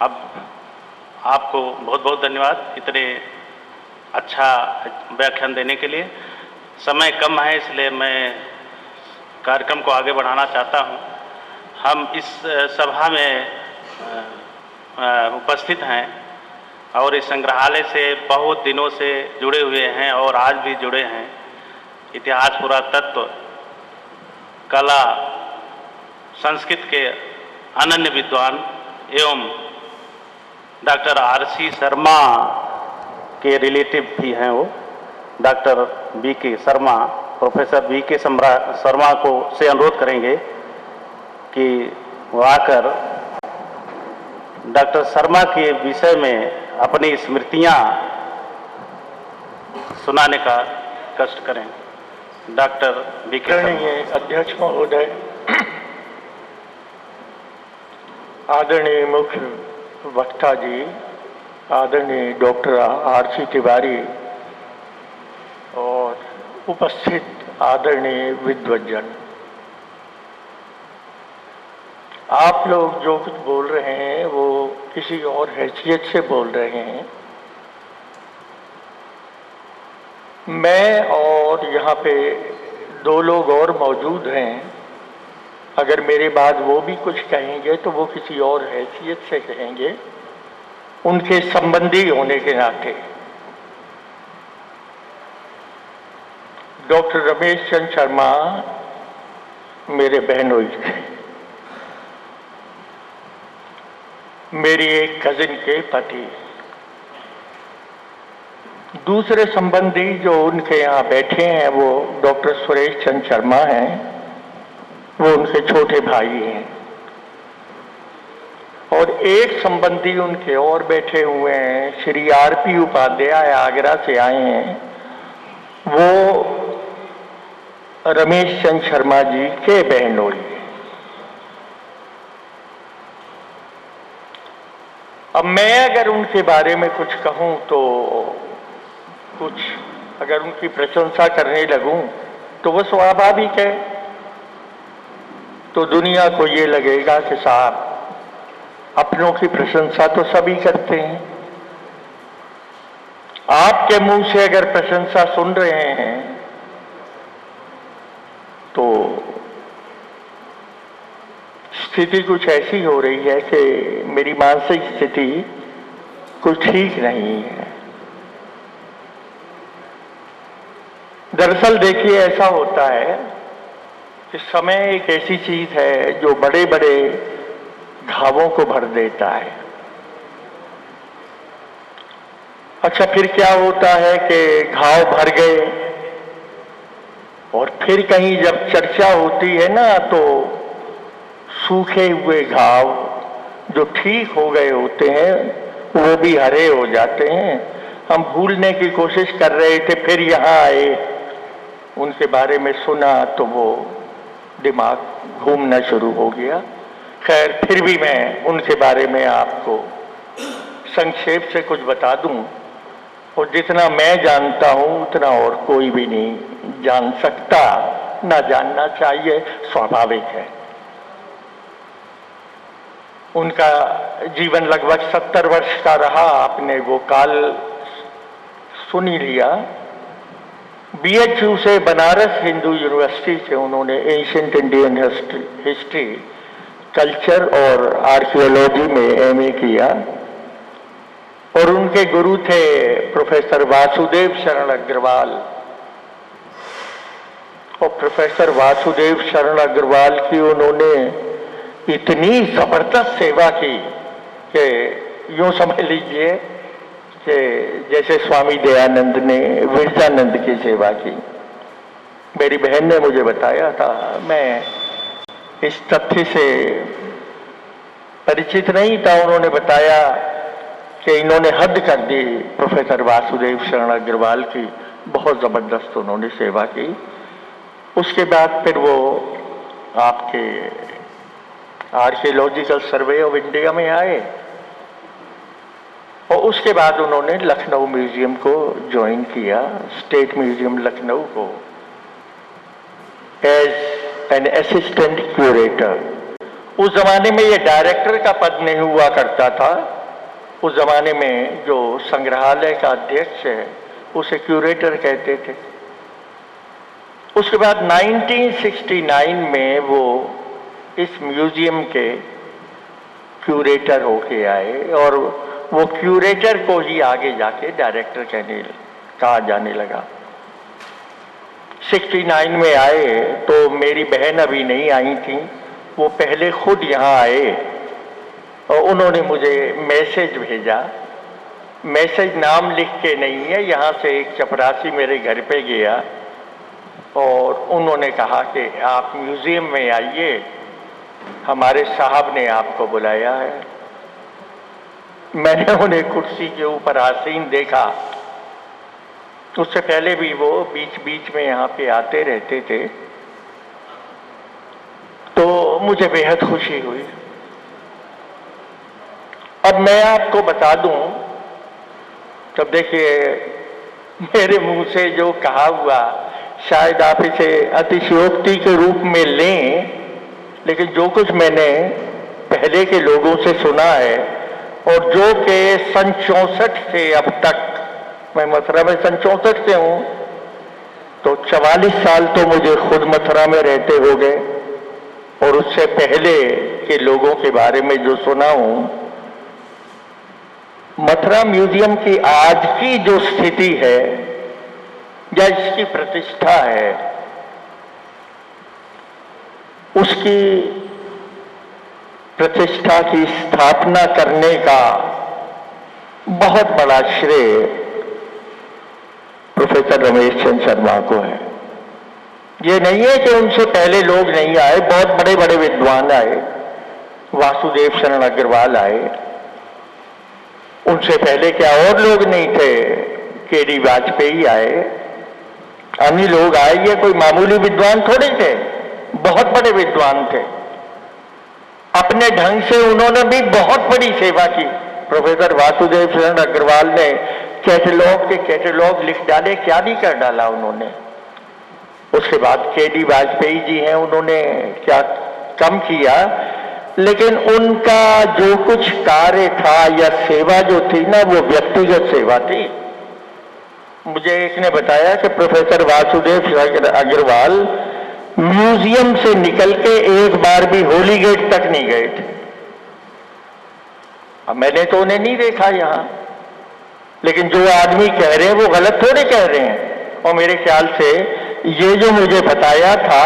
अब आपको बहुत बहुत धन्यवाद इतने अच्छा व्याख्यान देने के लिए। समय कम है इसलिए मैं कार्यक्रम को आगे बढ़ाना चाहता हूं। हम इस सभा में उपस्थित हैं और इस संग्रहालय से बहुत दिनों से जुड़े हुए हैं और आज भी जुड़े हैं। इतिहास, पुरातत्व, कला, संस्कृत के अनन्य विद्वान एवं डॉक्टर आर.सी. शर्मा के रिलेटिव भी हैं। वो doctor B K. Sharma, professor BK. Sharma को से अनुरोध करेंगे कि वो आकर डॉक्टर शर्मा के विषय में अपनी स्मृतियां सुनाने का कष्ट करें। Doctor B K. शर्मा। अध्यक्ष महोदय, आदरणीय मुख्य वक्ता जी, आदरणीय डॉक्टर आर.सी. तिवारी और उपस्थित आदरणीय विद्वज्जन, आप लोग जो कुछ बोल रहे हैं वो किसी और हैसियत से बोल रहे हैं। मैं और यहाँ पे दो लोग और मौजूद हैं, अगर मेरे बाद वो भी कुछ कहेंगे तो वो किसी और हैसियत से कहेंगे, उनके संबंधी होने के नाते। डॉक्टर रमेश चंद्र शर्मा मेरे बहनोई थे, मेरी एक कजिन के पति। दूसरे संबंधी जो उनके यहाँ बैठे हैं वो डॉक्टर सुरेश चंद्र शर्मा हैं, वो उनके छोटे भाई हैं। और एक संबंधी उनके और बैठे हुए हैं, श्री आर.पी. उपाध्याय, आगरा से आए हैं, वो रमेश चंद्र शर्मा जी के बहनोई। अब मैं अगर उनके बारे में कुछ कहूं तो कुछ अगर उनकी प्रशंसा करने लगूं तो वो स्वाभाविक है, तो दुनिया को ये लगेगा कि साहब अपनों की प्रशंसा तो सभी करते हैं। आपके मुंह से अगर प्रशंसा सुन रहे हैं तो स्थिति कुछ ऐसी हो रही है कि मेरी मानसिक स्थिति कुछ ठीक नहीं है। दरअसल देखिए, ऐसा होता है कि समय एक ऐसी चीज है जो बड़े बड़े घावों को भर देता है। अच्छा, फिर क्या होता है कि घाव भर गए और फिर कहीं जब चर्चा होती है ना तो सूखे हुए घाव जो ठीक हो गए होते हैं वो भी हरे हो जाते हैं। हम भूलने की कोशिश कर रहे थे, फिर यहाँ आए, उनके बारे में सुना तो वो दिमाग घूमना शुरू हो गया। खैर, फिर भी मैं उनके बारे में आपको संक्षेप से कुछ बता दूं, और जितना मैं जानता हूं उतना और कोई भी नहीं जान सकता, ना जानना चाहिए, स्वाभाविक है। उनका जीवन लगभग 70 वर्ष का रहा, आपने वो काल सुन ही लिया। BHU से, बनारस हिंदू यूनिवर्सिटी से उन्होंने एंशिएंट इंडियन हिस्ट्री, कल्चर और आर्कियोलॉजी में MA किया, और उनके गुरु थे प्रोफेसर वासुदेव शरण अग्रवाल। और प्रोफेसर वासुदेव शरण अग्रवाल की उन्होंने इतनी जबरदस्त सेवा की कि यूं समझ लीजिए कि जैसे स्वामी दयानंद ने विरजानंद की सेवा की। मेरी बहन ने मुझे बताया था, मैं इस तथ्य से परिचित नहीं था, उन्होंने बताया कि इन्होंने हद कर दी प्रोफेसर वासुदेव शरण अग्रवाल की, बहुत जबरदस्त उन्होंने सेवा की। उसके बाद फिर वो आपके आर्कियोलॉजिकल सर्वे ऑफ इंडिया में आए, और उसके बाद उन्होंने लखनऊ म्यूजियम को ज्वाइन किया, स्टेट म्यूजियम लखनऊ को, एज एन असिस्टेंट क्यूरेटर। उस जमाने में ये डायरेक्टर का पद नहीं हुआ करता था। उस जमाने में जो संग्रहालय का अध्यक्ष है उसे क्यूरेटर कहते थे। उसके बाद 1969 में वो इस म्यूजियम के क्यूरेटर होके आए और वो क्यूरेटर को ही आगे जाके डायरेक्टर कहा जाने लगा। 69 में आए तो मेरी बहन अभी नहीं आई थी, वो पहले खुद यहाँ आए और उन्होंने मुझे मैसेज भेजा। मैसेज नाम लिख के नहीं है, यहाँ से एक चपरासी मेरे घर पे गया और उन्होंने कहा कि आप म्यूजियम में आइए, हमारे साहब ने आपको बुलाया है। मैंने उन्हें कुर्सी के ऊपर आसीन देखा। उससे पहले भी वो बीच बीच में यहाँ पे आते रहते थे, तो मुझे बेहद खुशी हुई। अब मैं आपको बता दूं, तब देखिए मेरे मुंह से जो कहा हुआ शायद आप इसे अतिशयोक्ति के रूप में लें, लेकिन जो कुछ मैंने पहले के लोगों से सुना है और जो कि सन 64 से अब तक, मैं मथुरा में सन 64 से हूं, तो 44 साल तो मुझे खुद मथुरा में रहते हो गए और उससे पहले के लोगों के बारे में जो सुना हूं, मथुरा म्यूजियम की आज की जो स्थिति है या इसकी प्रतिष्ठा है, उसकी प्रतिष्ठा की स्थापना करने का बहुत बड़ा श्रेय प्रोफेसर रमेश चंद्र शर्मा को है। ये नहीं है कि उनसे पहले लोग नहीं आए, बहुत बड़े बड़े विद्वान आए, वासुदेव शरण अग्रवाल आए, उनसे पहले क्या और लोग नहीं थे, केडी वाजपेयी आए, अन्य लोग आए। ये कोई मामूली विद्वान थोड़े थे, बहुत बड़े विद्वान थे। अपने ढंग से उन्होंने भी बहुत बड़ी सेवा की। प्रोफेसर वासुदेव शरण अग्रवाल ने कैटलॉग के कैटलॉग लिख डाले, क्या नहीं कर डाला उन्होंने। उसके बाद केडी वाजपेयी जी हैं, उन्होंने क्या कम किया, लेकिन उनका जो कुछ कार्य था या सेवा जो थी ना, वो व्यक्तिगत सेवा थी। मुझे एक ने बताया कि प्रोफेसर वासुदेव अग्रवाल म्यूजियम से निकल के एक बार भी होली गेट तक नहीं गए थे। अब मैंने तो उन्हें नहीं देखा यहां, लेकिन जो आदमी कह रहे हैं वो गलत थोड़े कह रहे हैं। और मेरे ख्याल से ये जो मुझे बताया था,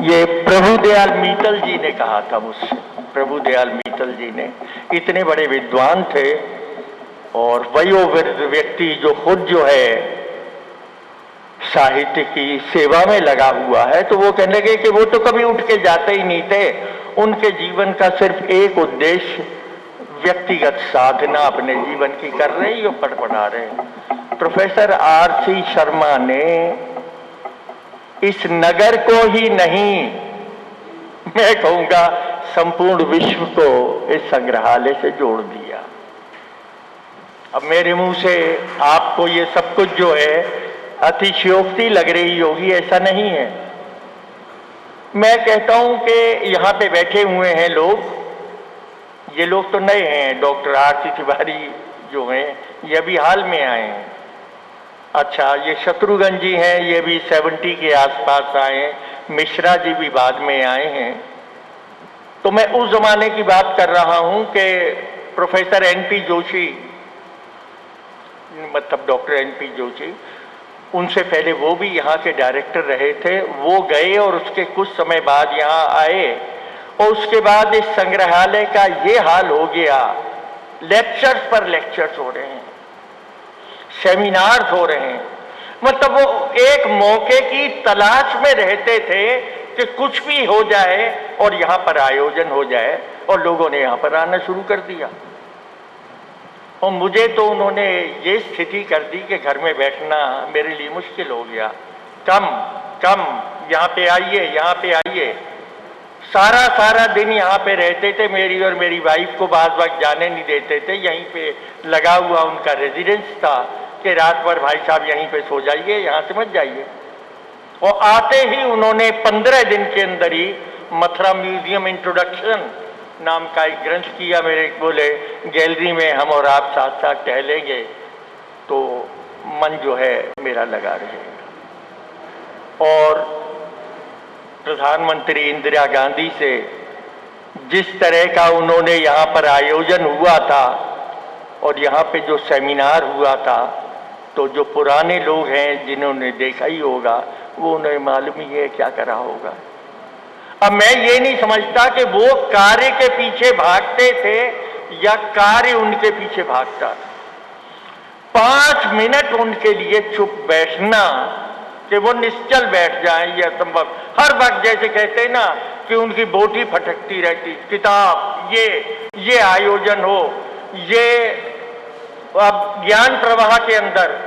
ये प्रभुदयाल मीतल जी ने कहा था मुझसे। प्रभुदयाल मीतल जी ने, इतने बड़े विद्वान थे और वयोवृद्ध व्यक्ति जो खुद जो है साहित्य की सेवा में लगा हुआ है, तो वो कहने लगे कि वो तो कभी उठ के जाते ही नहीं थे, उनके जीवन का सिर्फ एक उद्देश्य व्यक्तिगत साधना अपने जीवन की कर रहे ही और पढ़ा रहे। Professor RC. शर्मा ने इस नगर को ही नहीं, मैं कहूंगा संपूर्ण विश्व को इस संग्रहालय से जोड़ दिया। अब मेरे मुंह से आपको ये सब कुछ जो है अतिशयोक्ति लग रही होगी, ऐसा नहीं है। मैं कहता हूं कि यहां पे बैठे हुए हैं लोग, ये लोग तो नए हैं। Doctor RC. तिवारी जो हैं ये अभी हाल में आए हैं। अच्छा, ये शत्रुघ्न जी हैं, ये भी 70 के आसपास आए हैं। मिश्रा जी भी बाद में आए हैं। तो मैं उस जमाने की बात कर रहा हूं कि प्रोफेसर एन.पी. जोशी, मतलब डॉक्टर एन.पी. जोशी, उनसे पहले वो भी यहाँ के डायरेक्टर रहे थे। वो गए और उसके कुछ समय बाद यहाँ आए और उसके बाद इस संग्रहालय का ये हाल हो गया, लेक्चर्स पर लेक्चर्स हो रहे हैं, सेमिनार्स हो रहे हैं। मतलब वो एक मौके की तलाश में रहते थे कि कुछ भी हो जाए और यहाँ पर आयोजन हो जाए, और लोगों ने यहाँ पर आना शुरू कर दिया। और मुझे तो उन्होंने ये स्थिति कर दी कि घर में बैठना मेरे लिए मुश्किल हो गया। कम यहाँ पे आइए, यहाँ पे आइए। सारा दिन यहाँ पे रहते थे। मेरी और मेरी वाइफ को बाद वक्त जाने नहीं देते थे। यहीं पे लगा हुआ उनका रेजिडेंस था कि रात भर भाई साहब यहीं पे सो जाइए, यहाँ से मत जाइए। और आते ही उन्होंने 15 दिन के अंदर ही मथुरा म्यूजियम इंट्रोडक्शन नाम का एक ग्रंथ किया। मेरे बोले गैलरी में हम और आप साथ साथ टहलेंगे तो मन जो है मेरा लगा रहेगा। और प्रधानमंत्री इंदिरा गांधी से जिस तरह का उन्होंने यहाँ पर आयोजन हुआ था और यहाँ पे जो सेमिनार हुआ था, तो जो पुराने लोग हैं जिन्होंने देखा ही होगा वो उन्हें मालूम ही है क्या करा होगा। अब मैं ये नहीं समझता कि वो कार्य के पीछे भागते थे या कार्य उनके पीछे भागता था। 5 मिनट उनके लिए चुप बैठना, कि वो निश्चल बैठ जाए, ये असंभव। हर वक्त जैसे कहते हैं ना कि उनकी बोटी फटकती रहती, किताब ये आयोजन हो, ये अब ज्ञान प्रवाह के अंदर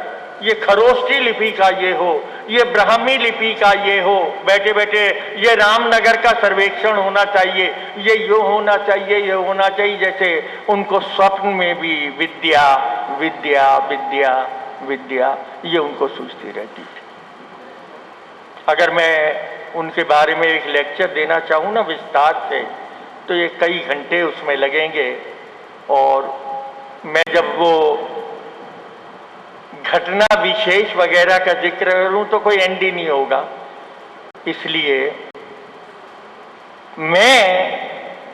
ये खरोष्ठी लिपि का ये हो, ये ब्राह्मी लिपि का ये हो, बैठे बैठे ये रामनगर का सर्वेक्षण होना चाहिए, ये होना चाहिए, ये होना चाहिए। जैसे उनको स्वप्न में भी विद्या विद्या विद्या विद्या ये उनको सूझती रहती थी। अगर मैं उनके बारे में एक लेक्चर देना चाहूँ ना विस्तार से, तो ये कई घंटे उसमें लगेंगे। और मैं जब वो घटना विशेष वगैरह का जिक्र करूं तो कोई एंड ही नहीं होगा। इसलिए मैं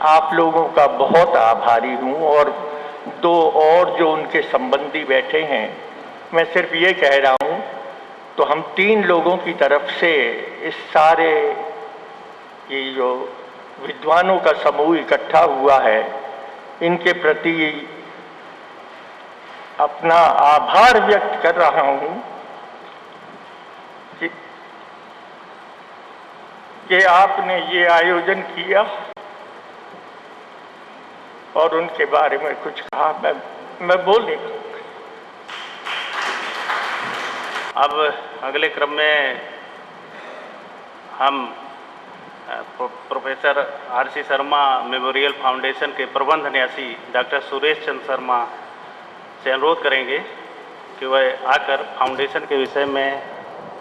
आप लोगों का बहुत आभारी हूं। और 2 और जो उनके संबंधी बैठे हैं, मैं सिर्फ ये कह रहा हूं, तो हम 3 लोगों की तरफ से इस सारे ये जो विद्वानों का समूह इकट्ठा हुआ है, इनके प्रति अपना आभार व्यक्त कर रहा हूं कि आपने ये आयोजन किया और उनके बारे में कुछ कहा। मैं बोल नहीं। अब अगले क्रम में हम professor RC. Sharma memorial foundation के प्रबंध न्यासी डॉक्टर सुरेश चंद्र शर्मा से अनुरोध करेंगे कि वह आकर फाउंडेशन के विषय में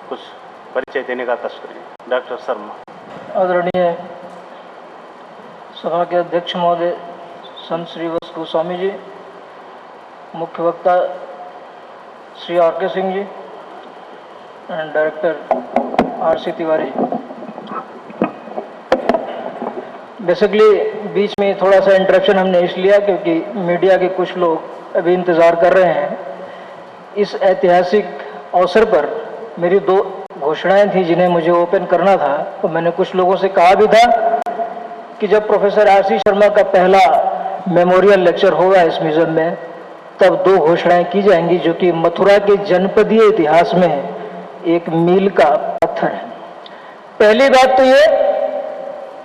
कुछ परिचय देने का कष्ट करें। डॉक्टर शर्मा। आदरणीय सभा के अध्यक्ष महोदय संत श्री वत्स गोस्वामी जी, मुख्य वक्ता Shri R K. Singh ji and director R C. Tiwari ji. Basically बीच में थोड़ा सा इंटरप्शन हमने इसलिए क्योंकि मीडिया के कुछ लोग अभी इंतज़ार कर रहे हैं। इस ऐतिहासिक अवसर पर मेरी 2 घोषणाएं थी जिन्हें मुझे ओपन करना था। तो मैंने कुछ लोगों से कहा भी था कि जब प्रोफेसर आर.सी. शर्मा का पहला मेमोरियल लेक्चर होगा इस म्यूजियम में, तब 2 घोषणाएं की जाएंगी जो कि मथुरा के जनपदीय इतिहास में एक मील का पत्थर है। पहली बात तो ये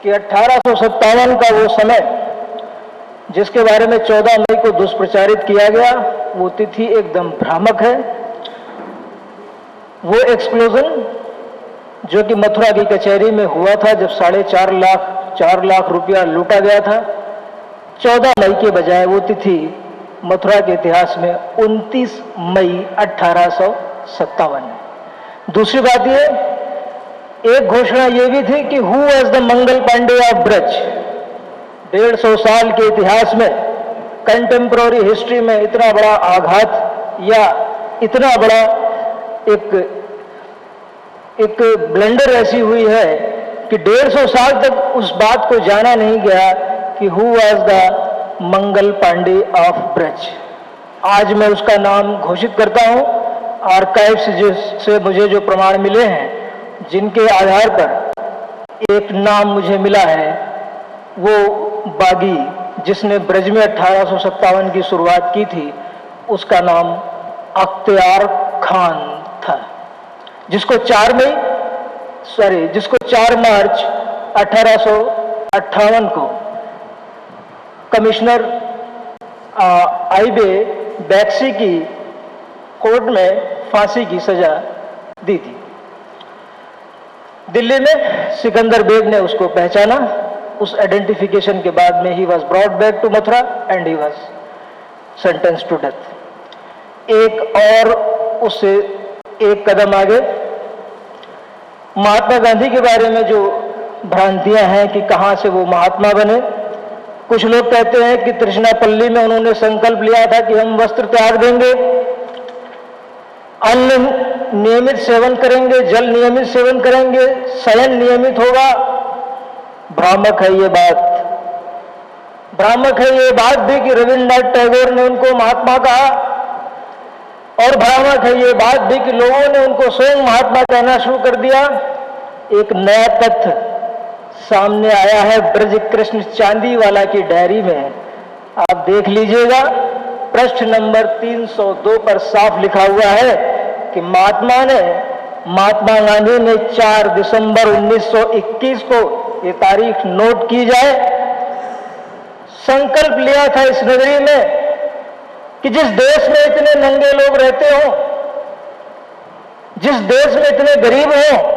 कि 1857 का वो समय जिसके बारे में 14 मई को दुष्प्रचारित किया गया, वो तिथि एकदम भ्रामक है। वो एक्सप्लोजन जो कि मथुरा की कचहरी में हुआ था जब 4.5 लाख रुपया लूटा गया था, 14 मई के बजाय वो तिथि मथुरा के इतिहास में 29 मई 1857 है। दूसरी बात ये, एक घोषणा ये भी थी कि who was the Mangal Pandey of Braj. 150 साल के इतिहास में, कंटेम्प्रोरी हिस्ट्री में इतना बड़ा आघात या इतना बड़ा एक ब्लंडर ऐसी हुई है कि 150 साल तक उस बात को जाना नहीं गया कि who was the Mangal Pandey of Braj. आज मैं उसका नाम घोषित करता हूं। आर्काइव से मुझे जो प्रमाण मिले हैं, जिनके आधार पर एक नाम मुझे मिला है, वो बागी जिसने ब्रज में 1857 की शुरुआत की थी, उसका नाम अख्तियार खान था, जिसको 4 मार्च 1858 को कमिश्नर आईबे बैक्सी की कोर्ट में फांसी की सजा दी थी। दिल्ली में सिकंदर बेग ने उसको पहचाना। उस आइडेंटिफिकेशन के बाद में he was brought back to Mathura and he was sentence to death. एक और उससे एक कदम आगे, महात्मा गांधी के बारे में जो भ्रांतियां हैं कि कहां से वो महात्मा बने, कुछ लोग कहते हैं कि तृष्णापल्ली में उन्होंने संकल्प लिया था कि हम वस्त्र त्याग देंगे, अन्न नियमित सेवन करेंगे, जल नियमित सेवन करेंगे, शयन नियमित होगा। भ्रामक है ये बात। भ्रामक है ये बात भी कि रविन्द्रनाथ टैगोर ने उनको महात्मा कहा, और भ्रामक है ये बात भी कि लोगों ने उनको स्वयं महात्मा कहना शुरू कर दिया। एक नया तथ्य सामने आया है ब्रज कृष्ण चांदीवाला की डायरी में, आप देख लीजिएगा। पृष्ठ नंबर 302 पर साफ लिखा हुआ है कि महात्मा गांधी ने 4 दिसंबर 1921 को, ये तारीख नोट की जाए, संकल्प लिया था इस नगरी में कि जिस देश में इतने नंगे लोग रहते हो, जिस देश में इतने गरीब हो,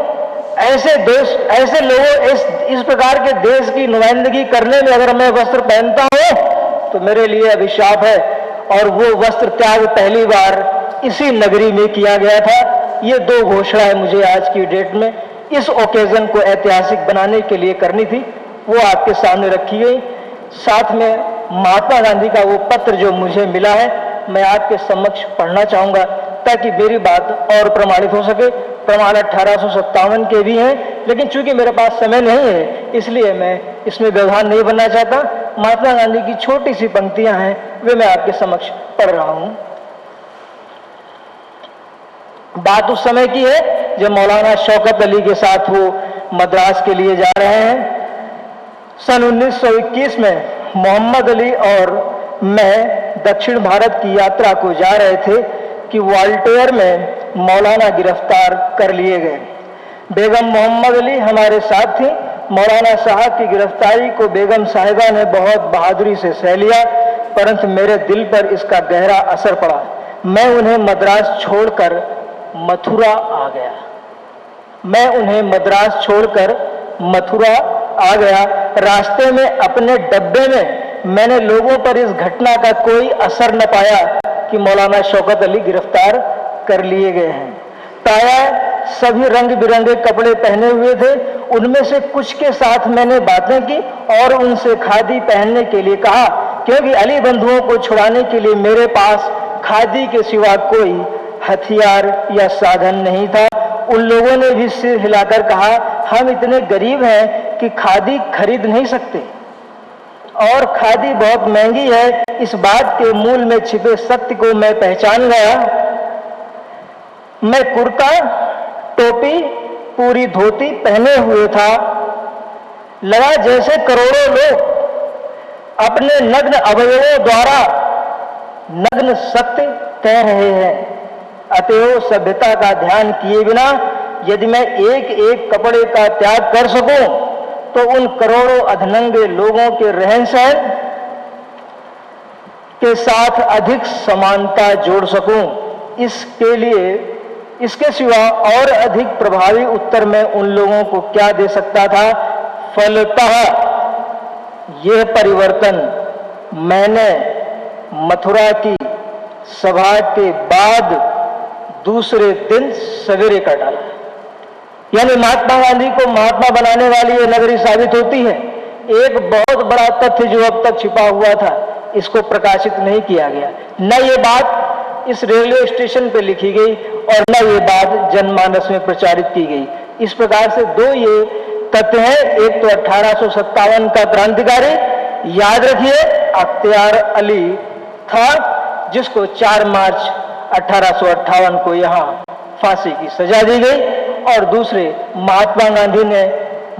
ऐसे लोगों इस प्रकार के देश की नुमाइंदगी करने में अगर मैं वस्त्र पहनता हूं तो मेरे लिए अभिशाप है। और वो वस्त्र त्याग पहली बार इसी नगरी में किया गया था। ये 2 घोषणाएं मुझे आज की डेट में इस ओकेजन को ऐतिहासिक बनाने के लिए करनी थी, वो आपके सामने रखी गई। साथ में महात्मा गांधी का वो पत्र जो मुझे मिला है, मैं आपके समक्ष पढ़ना चाहूंगा ताकि मेरी बात और प्रमाणित हो सके। प्रमाण 1857 के भी हैं, लेकिन चूंकि मेरे पास समय नहीं है इसलिए मैं इसमें व्यवधान नहीं बनना चाहता। महात्मा गांधी की छोटी सी पंक्तियां हैं, वे मैं आपके समक्ष पढ़ रहा हूं। बात उस समय की है जब मौलाना शौकत अली के साथ वो मद्रास के लिए जा रहे हैं। सन 1921 में मोहम्मद अली और मैं दक्षिण भारत की यात्रा को जा रहे थे कि ग्वालियर में मौलाना गिरफ्तार कर लिए गए। बेगम मोहम्मद अली हमारे साथ थी। मौलाना साहब की गिरफ्तारी को बेगम साहिबा ने बहुत बहादुरी से सह लिया, परंतु मेरे दिल पर इसका गहरा असर पड़ा। मैं उन्हें मद्रास छोड़कर मथुरा आ गया। आ गया। रास्ते में अपने डब्बे में मैंने लोगों पर इस घटना का कोई असर न पाया कि मौलाना शौकत अली गिरफ्तार कर लिए गए हैं। प्रायः सभी रंग बिरंगे कपड़े पहने हुए थे। उनमें से कुछ के साथ मैंने बातें की और उनसे खादी पहनने के लिए कहा, क्योंकि अली बंधुओं को छुड़ाने के लिए मेरे पास खादी के सिवा कोई हथियार या साधन नहीं था। उन लोगों ने भी सिर हिलाकर कहा, हम इतने गरीब हैं कि खादी खरीद नहीं सकते और खादी बहुत महंगी है। इस बात के मूल में छिपे सत्य को मैं पहचान गया। मैं कुर्ता, टोपी, पूरी धोती पहने हुए था। लगा जैसे करोड़ों लोग अपने नग्न अवयवों द्वारा नग्न सत्य कह रहे हैं। अतएव सभ्यता का ध्यान किए बिना यदि मैं एक एक कपड़े का त्याग कर सकूं तो उन करोड़ों अधनंगे लोगों के रहन सहन के साथ अधिक समानता जोड़ सकूं। इसके सिवा और अधिक प्रभावी उत्तर मैं उन लोगों को क्या दे सकता था। फलतः यह परिवर्तन मैंने मथुरा की सभा के बाद दूसरे दिन सवेरे कर डाला। यानी महात्मा गांधी को महात्मा बनाने वाली ये नगरी साबित होती है। एक बहुत बड़ा तथ्य जो अब तक छिपा हुआ था, इसको प्रकाशित नहीं किया गया। न ये बात इस रेलवे स्टेशन पे लिखी गई और न ये बात जनमानस में प्रचारित की गई। इस प्रकार से 2 ये तथ्य हैं। एक तो 1857 का क्रांतिकारी, याद रखिए, अख्तियार अली था जिसको 4 मार्च 1858 को यहाँ फांसी की सजा दी गई। और दूसरे, महात्मा गांधी ने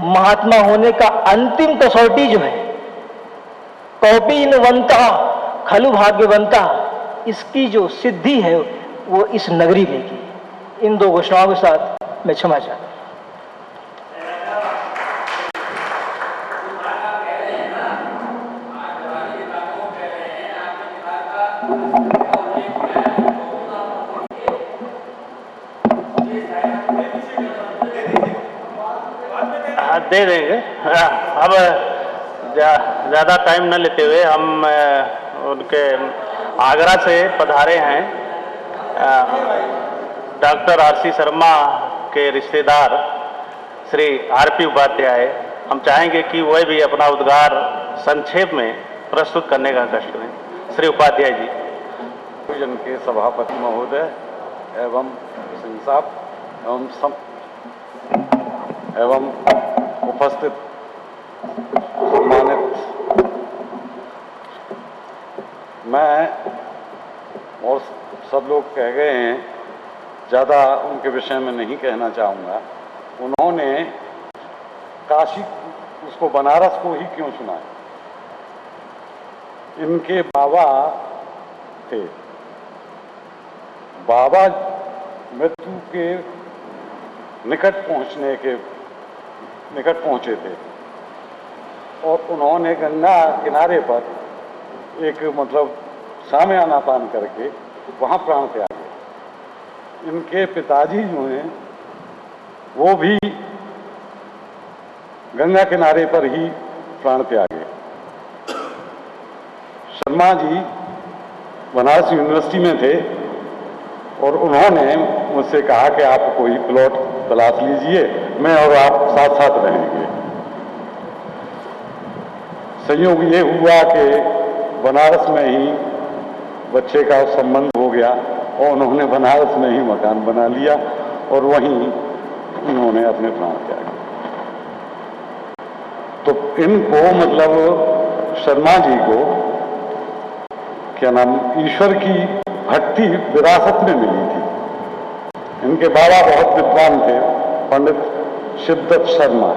महात्मा होने का अंतिम कसौटी जो है, कौपीनवंता खलु भाग्यवंता, इसकी जो सिद्धि है वो इस नगरी में की। इन 2 घोषणाओं के साथ मैं क्षमा चाहता हूं। दे देंगे। अब ज़्यादा टाइम न लेते हुए हम उनके आगरा से पधारे हैं डॉक्टर आर.सी. शर्मा के रिश्तेदार श्री आर.पी. उपाध्याय। हम चाहेंगे कि वह भी अपना उद्गार संक्षेप में प्रस्तुत करने का कष्ट करें। श्री उपाध्याय जी। जन के सभापति महोदय एवं सिंह साहब एवं उपस्थित सम्मानित, मैं और सब लोग कह गए हैं, ज़्यादा उनके विषय में नहीं कहना चाहूँगा। उन्होंने काशी, उसको बनारस को ही क्यों सुना? इनके बाबा थे, बाबा मृत्यु के निकट पहुंचे थे और उन्होंने गंगा किनारे पर एक मतलब सामयाना पान करके वहां प्राण त्यागे। इनके पिताजी जो हैं वो भी गंगा किनारे पर ही प्राण त्यागे। शर्मा जी बनारस यूनिवर्सिटी में थे और उन्होंने मुझसे कहा कि आप कोई प्लॉट तलाश लीजिए, मैं और आप साथ साथ रहेंगे। संयोग ये हुआ कि बनारस में ही बच्चे का संबंध हो गया और उन्होंने बनारस में ही मकान बना लिया और वहीं उन्होंने अपने प्राण त्यागे। तो इनको मतलब शर्मा जी को क्या नाम, ईश्वर की भक्ति विरासत में मिली थी। इनके बाबा बहुत विद्वान थे, पंडित शिवदत्त शर्मा।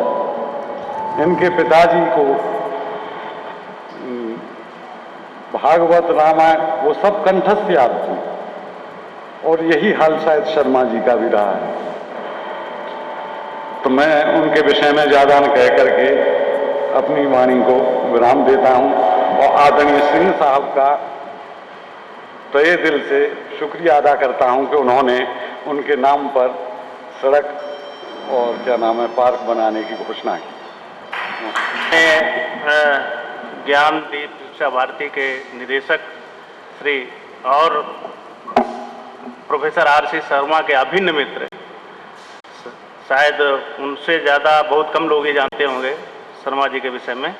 इनके पिताजी को भागवत, रामायण वो सब कंठस्थ याद थी और यही हाल शायद शर्मा जी का भी रहा है। तो मैं उनके विषय में ज्यादा न कह करके अपनी वाणी को विराम देता हूं और आदरणीय सिंह साहब का तहे दिल से शुक्रिया अदा करता हूं कि उन्होंने उनके नाम पर सड़क और क्या नाम है पार्क बनाने की घोषणा की। ज्ञानदीप शिक्षा भारती के निदेशक श्री और प्रोफेसर आर सी शर्मा के अभिन्न मित्र, शायद उनसे ज़्यादा बहुत कम लोग ही जानते होंगे शर्मा जी के विषय में।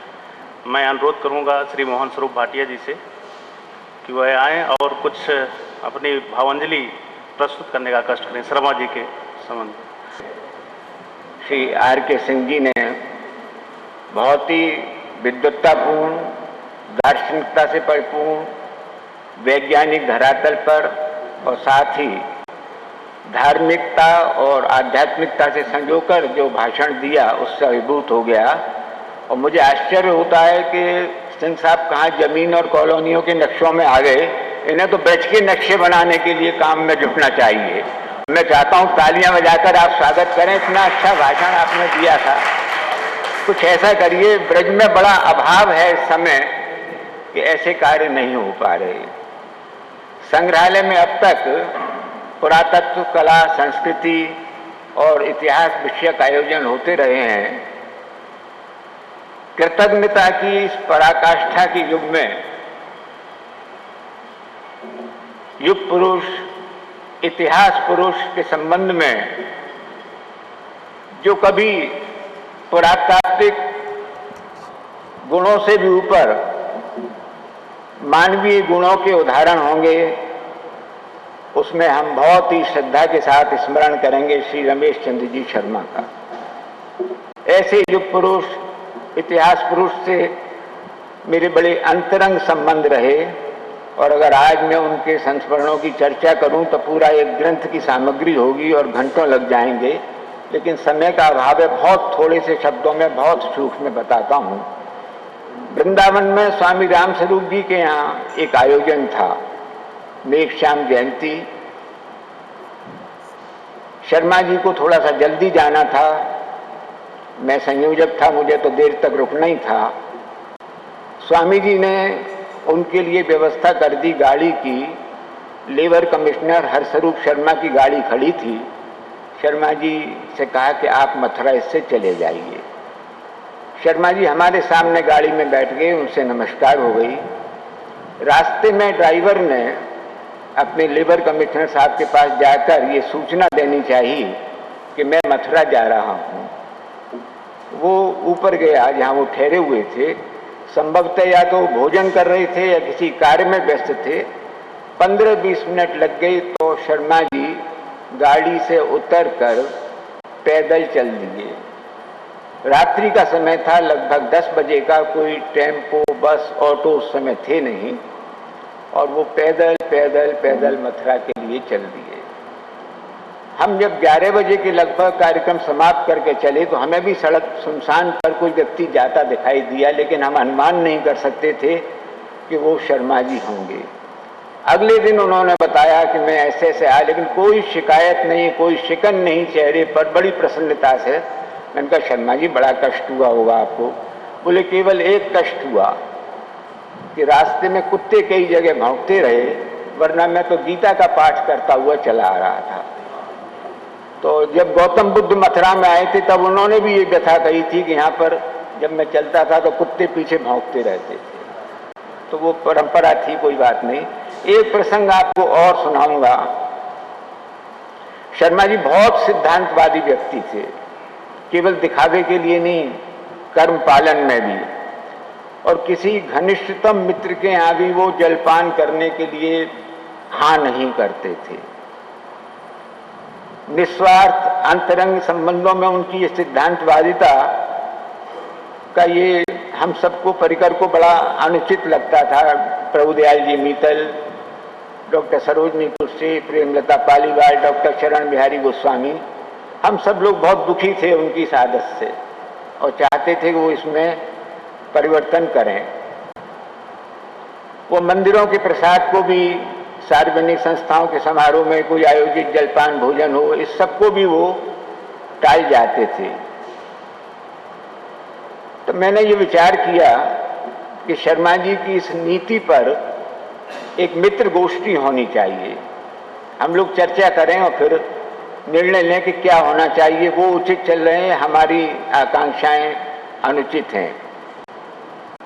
मैं अनुरोध करूंगा श्री मोहन स्वरूप भाटिया जी से कि वह आएँ और कुछ अपनी भावांजलि प्रस्तुत करने का कष्ट करें शर्मा जी के संबंध। श्री आर के सिंह जी ने बहुत ही विद्वत्तापूर्ण, दार्शनिकता से परिपूर्ण, वैज्ञानिक धरातल पर और साथ ही धार्मिकता और आध्यात्मिकता से संजोकर जो भाषण दिया उससे अभिभूत हो गया। और मुझे आश्चर्य होता है कि सिंह साहब कहाँ जमीन और कॉलोनियों के नक्शों में आ गए। इन्हें तो ब्रज के नक्शे बनाने के लिए काम में जुटना चाहिए। मैं चाहता हूँ तालियां बजाकर आप स्वागत करें, इतना अच्छा भाषण आपने दिया था। कुछ ऐसा करिए, ब्रज में बड़ा अभाव है इस समय कि ऐसे कार्य नहीं हो पा रहे। संग्रहालय में अब तक पुरातत्व, कला, संस्कृति और इतिहास विषयक आयोजन होते रहे हैं। कृतज्ञता की इस पराकाष्ठा के युग में युग पुरुष, इतिहास पुरुष के संबंध में जो कभी पुरातात्विक गुणों से भी ऊपर मानवीय गुणों के उदाहरण होंगे, उसमें हम बहुत ही श्रद्धा के साथ स्मरण करेंगे श्री रमेश चंद्र जी शर्मा का। ऐसे युग पुरुष, इतिहास पुरुष से मेरे बड़े अंतरंग संबंध रहे और अगर आज मैं उनके संस्मरणों की चर्चा करूं तो पूरा एक ग्रंथ की सामग्री होगी और घंटों लग जाएंगे, लेकिन समय का अभाव है। बहुत थोड़े से शब्दों में बहुत सूक्ष्म में बताता हूं। वृंदावन में स्वामी राम स्वरूप जी के यहाँ एक आयोजन था, मेघश्याम जयंती। शर्मा जी को थोड़ा सा जल्दी जाना था, मैं संयोजक था, मुझे तो देर तक रुकना ही था। स्वामी जी ने उनके लिए व्यवस्था कर दी गाड़ी की। लेबर कमिश्नर हरस्वरूप शर्मा की गाड़ी खड़ी थी। शर्मा जी से कहा कि आप मथुरा इससे चले जाइए। शर्मा जी हमारे सामने गाड़ी में बैठ गए, उनसे नमस्कार हो गई। रास्ते में ड्राइवर ने अपने लेबर कमिश्नर साहब के पास जाकर ये सूचना देनी चाहिए कि मैं मथुरा जा रहा हूँ। वो ऊपर गया जहाँ वो ठहरे हुए थे, संभवतः या तो भोजन कर रहे थे या किसी कार्य में व्यस्त थे। 15-20 मिनट लग गई तो शर्मा जी गाड़ी से उतरकर पैदल चल दिए। रात्रि का समय था, लगभग 10 बजे का। कोई टेम्पो, बस, ऑटो उस समय थे नहीं, और वो पैदल पैदल पैदल मथुरा के लिए चल दिए। हम जब 11 बजे के लगभग कार्यक्रम समाप्त करके चले तो हमें भी सड़क सुनसान पर कोई व्यक्ति जाता दिखाई दिया, लेकिन हम अनुमान नहीं कर सकते थे कि वो शर्मा जी होंगे। अगले दिन उन्होंने बताया कि मैं ऐसे ऐसे आया, लेकिन कोई शिकायत नहीं, कोई शिकन नहीं चेहरे पर, बड़ी प्रसन्नता से। मैंने कहा शर्मा जी बड़ा कष्ट हुआ होगा आपको। बोले केवल एक कष्ट हुआ कि रास्ते में कुत्ते कई जगह भौंकते रहे, वरना मैं तो गीता का पाठ करता हुआ चला आ रहा था। तो जब गौतम बुद्ध मथुरा में आए थे तब उन्होंने भी ये व्यथा कही थी कि यहाँ पर जब मैं चलता था तो कुत्ते पीछे भौंकते रहते थे। तो वो परंपरा थी, कोई बात नहीं। एक प्रसंग आपको और सुनाऊंगा। शर्मा जी बहुत सिद्धांतवादी व्यक्ति थे, केवल दिखावे के लिए नहीं, कर्म पालन में भी। और किसी घनिष्ठतम मित्र के यहाँ भी वो जलपान करने के लिए हाँ नहीं करते थे। निस्वार्थ अंतरंग संबंधों में उनकी ये सिद्धांतवादिता का ये हम सबको परिकर को बड़ा अनुचित लगता था। प्रभुदयाल जी मीतल, डॉक्टर सरोजनी तुलसी, प्रेमलता पालीवाल, डॉक्टर चरण बिहारी गोस्वामी, हम सब लोग बहुत दुखी थे उनकी इस आदत से और चाहते थे कि वो इसमें परिवर्तन करें। वो मंदिरों के प्रसाद को भी, सार्वजनिक संस्थाओं के समारोह में कोई आयोजित जलपान भोजन हो, इस सबको भी वो टाल जाते थे। तो मैंने ये विचार किया कि शर्मा जी की इस नीति पर एक मित्र गोष्ठी होनी चाहिए। हम लोग चर्चा करें और फिर निर्णय लें कि क्या होना चाहिए। वो उचित चल रहे हैं, हमारी आकांक्षाएं अनुचित हैं।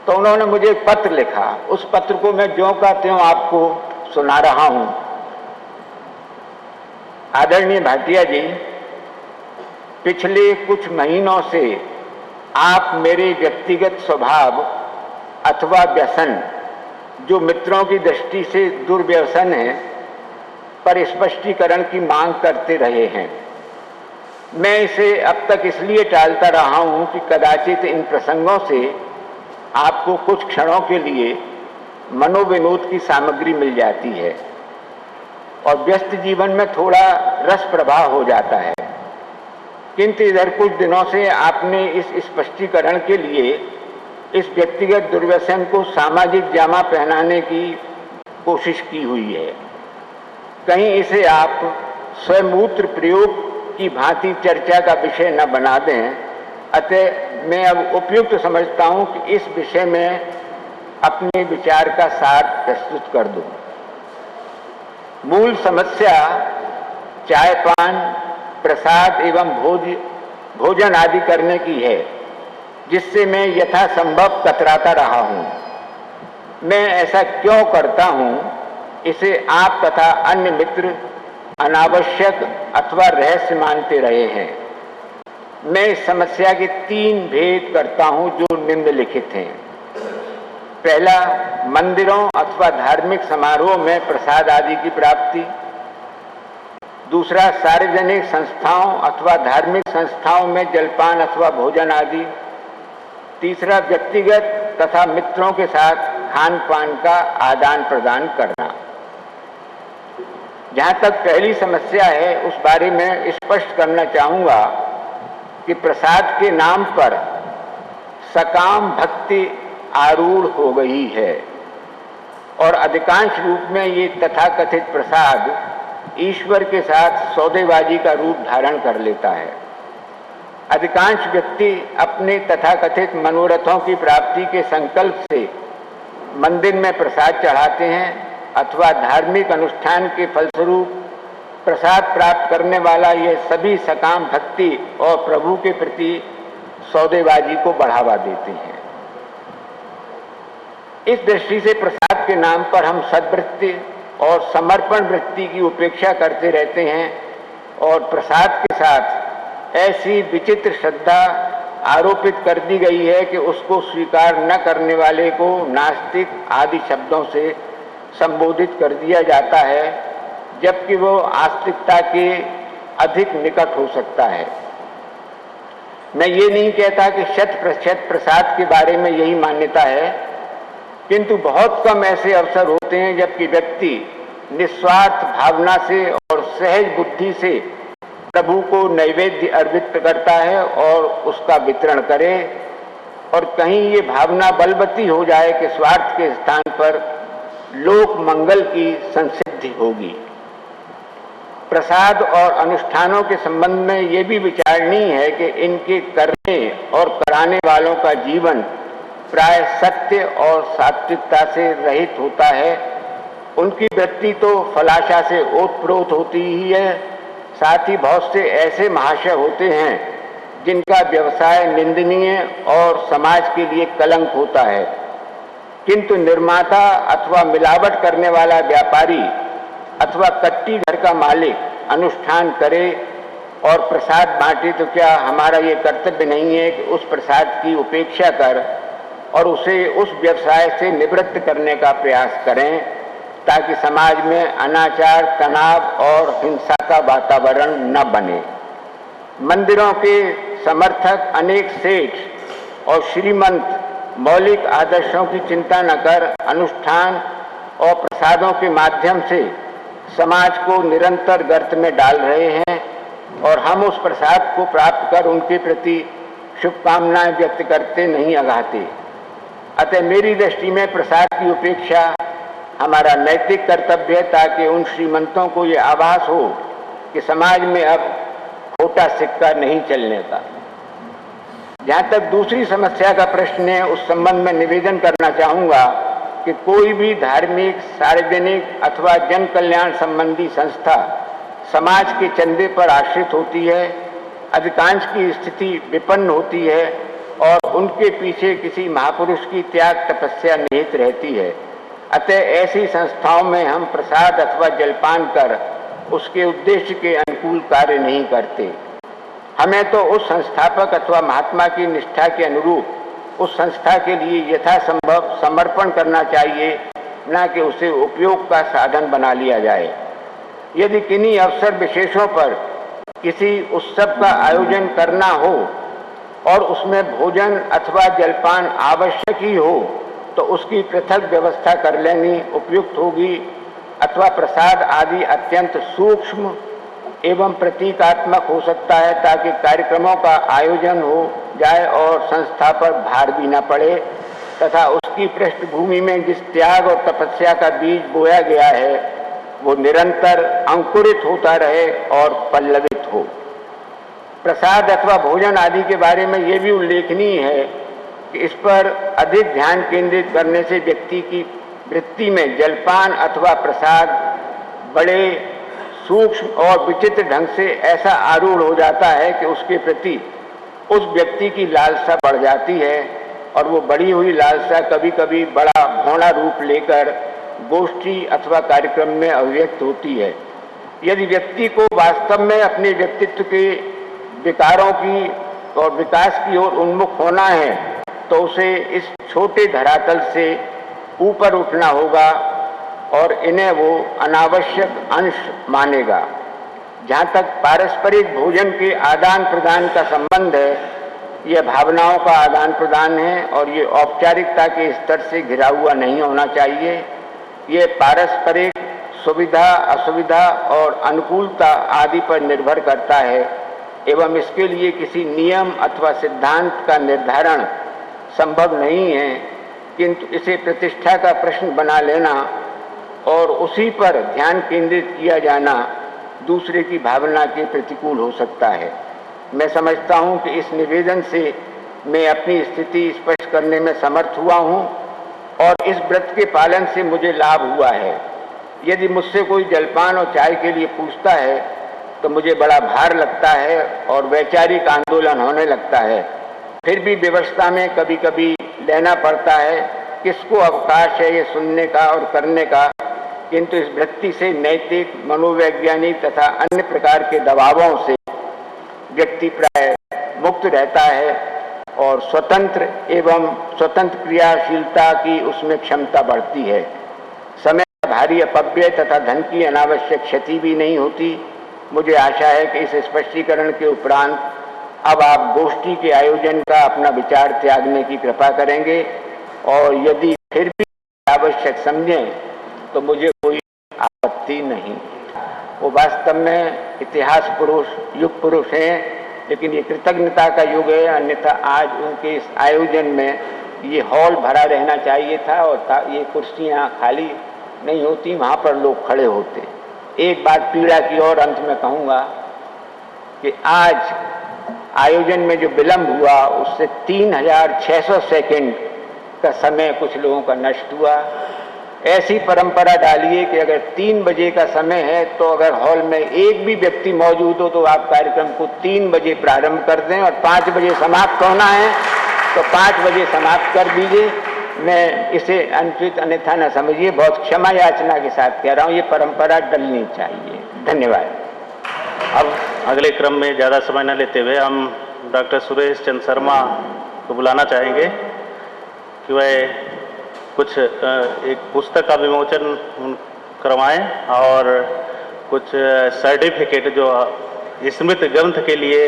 तो उन्होंने मुझे एक पत्र लिखा। उस पत्र को मैं ज्यों का त्यों आपको सुना रहा हूं। आदरणीय भाटिया जी, पिछले कुछ महीनों से आप मेरे व्यक्तिगत स्वभाव अथवा व्यसन, जो मित्रों की दृष्टि से दुर्व्यसन है, पर स्पष्टीकरण की मांग करते रहे हैं। मैं इसे अब तक इसलिए टालता रहा हूं कि कदाचित इन प्रसंगों से आपको कुछ क्षणों के लिए मनोविनोद की सामग्री मिल जाती है और व्यस्त जीवन में थोड़ा रस प्रवाह हो जाता है। किंतु इधर कुछ दिनों से आपने इस स्पष्टीकरण के लिए इस व्यक्तिगत दुर्व्यसन को सामाजिक जामा पहनाने की कोशिश की हुई है। कहीं इसे आप स्वमूत्र प्रयोग की भांति चर्चा का विषय न बना दें। अतः मैं अब उपयुक्त समझता हूं कि इस विषय में अपने विचार का सार प्रस्तुत कर दूं। मूल समस्या चाय पान, प्रसाद एवं भोजन आदि करने की है, जिससे मैं यथासंभव कतराता रहा हूं। मैं ऐसा क्यों करता हूं, इसे आप तथा अन्य मित्र अनावश्यक अथवा रहस्य मानते रहे हैं। मैं इस समस्या के 3 भेद करता हूं जो निम्नलिखित हैं। पहला, मंदिरों अथवा धार्मिक समारोह में प्रसाद आदि की प्राप्ति। दूसरा, सार्वजनिक संस्थाओं अथवा धार्मिक संस्थाओं में जलपान अथवा भोजन आदि। तीसरा, व्यक्तिगत तथा मित्रों के साथ खान पान का आदान प्रदान करना। जहां तक पहली समस्या है, उस बारे में स्पष्ट करना चाहूंगा कि प्रसाद के नाम पर सकाम भक्ति आरूढ़ हो गई है और अधिकांश रूप में ये तथाकथित प्रसाद ईश्वर के साथ सौदेबाजी का रूप धारण कर लेता है। अधिकांश व्यक्ति अपने तथाकथित मनोरथों की प्राप्ति के संकल्प से मंदिर में प्रसाद चढ़ाते हैं अथवा धार्मिक अनुष्ठान के फलस्वरूप प्रसाद प्राप्त करने वाला यह सभी सकाम भक्ति और प्रभु के प्रति सौदेबाजी को बढ़ावा देते हैं। इस दृष्टि से प्रसाद के नाम पर हम सद्वृत्ति और समर्पण वृत्ति की उपेक्षा करते रहते हैं और प्रसाद के साथ ऐसी विचित्र श्रद्धा आरोपित कर दी गई है कि उसको स्वीकार न करने वाले को नास्तिक आदि शब्दों से संबोधित कर दिया जाता है, जबकि वो आस्तिकता के अधिक निकट हो सकता है। मैं ये नहीं कहता कि 100% प्रसाद के बारे में यही मान्यता है, किंतु बहुत कम ऐसे अवसर होते हैं जबकि व्यक्ति निस्वार्थ भावना से और सहज बुद्धि से प्रभु को नैवेद्य अर्पित करता है और उसका वितरण करे, और कहीं ये भावना बलवती हो जाए कि स्वार्थ के स्थान पर लोक मंगल की संसिद्धि होगी। प्रसाद और अनुष्ठानों के संबंध में ये भी विचारणीय है कि इनके करने और कराने वालों का जीवन प्राय सत्य और सात्विकता से रहित होता है। उनकी वृत्ति तो फलाशा से ओतप्रोत होती ही है, साथ ही बहुत से ऐसे महाशय होते हैं जिनका व्यवसाय निंदनीय और समाज के लिए कलंक होता है, किंतु निर्माता अथवा मिलावट करने वाला व्यापारी अथवा कट्टी घर का मालिक अनुष्ठान करे और प्रसाद बांटे तो क्या हमारा ये कर्तव्य नहीं है कि उस प्रसाद की उपेक्षा कर और उसे उस व्यवसाय से निवृत्त करने का प्रयास करें, ताकि समाज में अनाचार, तनाव और हिंसा का वातावरण न बने। मंदिरों के समर्थक अनेक सेठ और श्रीमंत मौलिक आदर्शों की चिंता न कर अनुष्ठान और प्रसादों के माध्यम से समाज को निरंतर गर्त में डाल रहे हैं, और हम उस प्रसाद को प्राप्त कर उनके प्रति शुभकामनाएं व्यक्त करते नहीं अघाते। अतः मेरी दृष्टि में प्रसाद की उपेक्षा हमारा नैतिक कर्तव्य है, ताकि उन श्रीमंतों को ये आभास हो कि समाज में अब खोटा सिक्का नहीं चलने का। जहाँ तक दूसरी समस्या का प्रश्न है, उस संबंध में निवेदन करना चाहूँगा कि कोई भी धार्मिक, सार्वजनिक अथवा जन कल्याण संबंधी संस्था समाज के चंदे पर आश्रित होती है। अधिकांश की स्थिति विपन्न होती है और उनके पीछे किसी महापुरुष की त्याग तपस्या निहित रहती है। अतः ऐसी संस्थाओं में हम प्रसाद अथवा जलपान कर उसके उद्देश्य के अनुकूल कार्य नहीं करते। हमें तो उस संस्थापक अथवा महात्मा की निष्ठा के अनुरूप उस संस्था के लिए यथासंभव समर्पण करना चाहिए, न कि उसे उपयोग का साधन बना लिया जाए। यदि किन्हीं अवसर विशेषों पर किसी उत्सव का आयोजन करना हो और उसमें भोजन अथवा जलपान आवश्यक ही हो, तो उसकी पृथक व्यवस्था कर लेनी उपयुक्त होगी, अथवा प्रसाद आदि अत्यंत सूक्ष्म एवं प्रतीकात्मक हो सकता है, ताकि कार्यक्रमों का आयोजन हो जाए और संस्था पर भार भी न पड़े, तथा उसकी पृष्ठभूमि में जिस त्याग और तपस्या का बीज बोया गया है वो निरंतर अंकुरित होता रहे और पल्लवित हो। प्रसाद अथवा भोजन आदि के बारे में ये भी उल्लेखनीय है कि इस पर अधिक ध्यान केंद्रित करने से व्यक्ति की वृत्ति में जलपान अथवा प्रसाद बड़े सूक्ष्म और विचित्र ढंग से ऐसा आरूढ़ हो जाता है कि उसके प्रति उस व्यक्ति की लालसा बढ़ जाती है, और वो बढ़ी हुई लालसा कभी कभी बड़ा भौड़ा रूप लेकर गोष्ठी अथवा कार्यक्रम में अभिव्यक्त होती है। यदि व्यक्ति को वास्तव में अपने व्यक्तित्व के विकारों की और विकास की ओर उन्मुख होना है, तो उसे इस छोटे धरातल से ऊपर उठना होगा और इन्हें वो अनावश्यक अंश मानेगा। जहाँ तक पारस्परिक भोजन के आदान प्रदान का संबंध है, यह भावनाओं का आदान प्रदान है और ये औपचारिकता के स्तर से घिरा हुआ नहीं होना चाहिए। ये पारस्परिक सुविधा, असुविधा और अनुकूलता आदि पर निर्भर करता है, एवं इसके लिए किसी नियम अथवा सिद्धांत का निर्धारण संभव नहीं है, किंतु इसे प्रतिष्ठा का प्रश्न बना लेना और उसी पर ध्यान केंद्रित किया जाना दूसरे की भावना के प्रतिकूल हो सकता है। मैं समझता हूँ कि इस निवेदन से मैं अपनी स्थिति स्पष्ट करने में समर्थ हुआ हूँ और इस व्रत के पालन से मुझे लाभ हुआ है। यदि मुझसे कोई जलपान और चाय के लिए पूछता है तो मुझे बड़ा भार लगता है और वैचारिक आंदोलन होने लगता है। फिर भी व्यवस्था में कभी कभी लेना पड़ता है, किसको अवकाश है ये सुनने का और करने का, किंतु इस वृत्ति से नैतिक, मनोवैज्ञानिक तथा अन्य प्रकार के दबावों से व्यक्ति प्राय मुक्त रहता है और स्वतंत्र एवं स्वतंत्र क्रियाशीलता की उसमें क्षमता बढ़ती है। समय का भारी अपव्यय तथा धन की अनावश्यक क्षति भी नहीं होती। मुझे आशा है कि इस स्पष्टीकरण के उपरांत अब आप गोष्ठी के आयोजन का अपना विचार त्यागने की कृपा करेंगे, और यदि फिर भी आवश्यक समझें तो मुझे कोई आपत्ति नहीं। वो वास्तव में इतिहास पुरुष, युग पुरुष हैं, लेकिन ये कृतज्ञता का युग है। अन्यथा आज उनके इस आयोजन में ये हॉल भरा रहना चाहिए था और ये कुर्सियां खाली नहीं होती, वहाँ पर लोग खड़े होते। एक बात पीड़ा की और अंत में कहूँगा कि आज आयोजन में जो विलंब हुआ उससे 3600 सेकंड का समय कुछ लोगों का नष्ट हुआ। ऐसी परंपरा डालिए कि अगर 3 बजे का समय है तो अगर हॉल में एक भी व्यक्ति मौजूद हो तो आप कार्यक्रम को 3 बजे प्रारंभ कर दें, और 5 बजे समाप्त होना है तो 5 बजे समाप्त कर दीजिए। मैं इसे अनुचित अन्यथा न समझिए, बहुत क्षमा याचना के साथ कह रहा हूँ, ये परंपरा डलनी चाहिए। धन्यवाद। अब अगले क्रम में ज़्यादा समय न लेते हुए हम डॉक्टर सुरेश चंद्र शर्मा को बुलाना चाहेंगे कि वह कुछ एक पुस्तक का विमोचन करवाएं और कुछ सर्टिफिकेट जो स्मृति ग्रंथ के लिए